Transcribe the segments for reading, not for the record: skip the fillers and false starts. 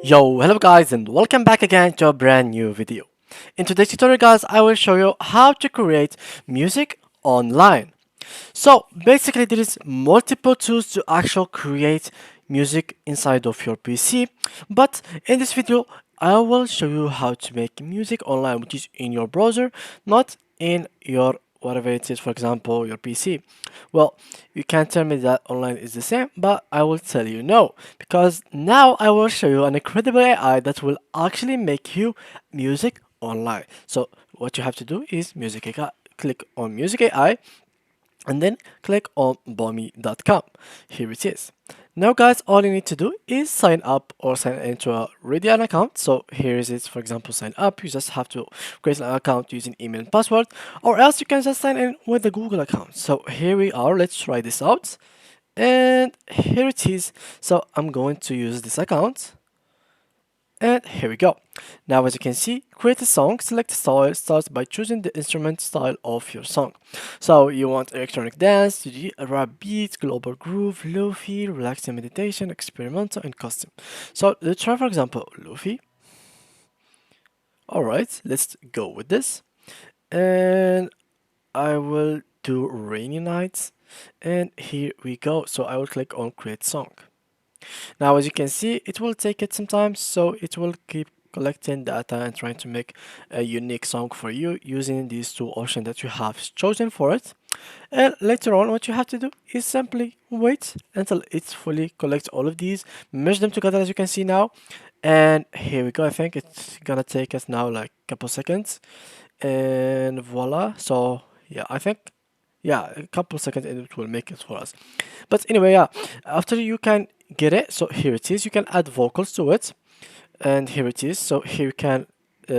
Yo, hello guys and welcome back again to a brand new video. In today's tutorial guys, I will show you how to create music online. So basically there is multiple tools to actually create music inside of your PC, but in this video I will show you how to make music online, which is in your browser, not in your whatever it is, for example your PC. Well, you can tell me that online is the same, but I will tell you no, because now I will show you an incredible AI that will actually make you music online. So what you have to do is music AI, click on music AI and then click on Bomi.com. Here it is. Now guys, all you need to do is sign up or sign into a Radeon account. So here is it, for example, sign up. You just have to create an account using email and password, or else you can just sign in with the Google account. So here we are, let's try this out. And here it is. So I'm going to use this account. And here we go. Now as you can see, create a song, select a style, start by choosing the instrument style of your song. So you want electronic dance, rap beat, global groove, lofi, relaxing meditation, experimental, and custom. So let's try for example, lofi. Alright, let's go with this. And I will do rainy nights. And here we go. So I will click on create song. Now, as you can see, it will take it some time, so it will keep collecting data and trying to make a unique song for you using these two options that you have chosen for it. And later on, what you have to do is simply wait until it's fully collects all of these, merge them together as you can see now. And here we go. I think it's gonna take us now like a couple seconds. And voila. So yeah, I think yeah, a couple seconds and it will make it for us. But anyway, yeah, after you can get it, so here it is. You can add vocals to it, and here it is. So here you can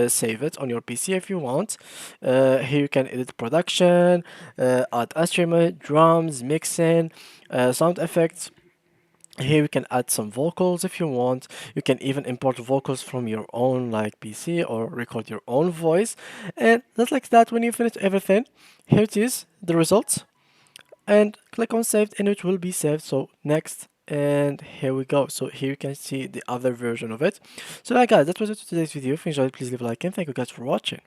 save it on your PC if you want. Here you can edit production, add instrument, drums, mixing, sound effects. Here you can add some vocals if you want. You can even import vocals from your own like PC or record your own voice. And just like that, when you finish everything, here it is, the results. And click on saved and it will be saved. So next, and here we go. So here you can see the other version of it. So yeah guys, that was it for today's video. If you enjoyed, please leave a like and thank you guys for watching.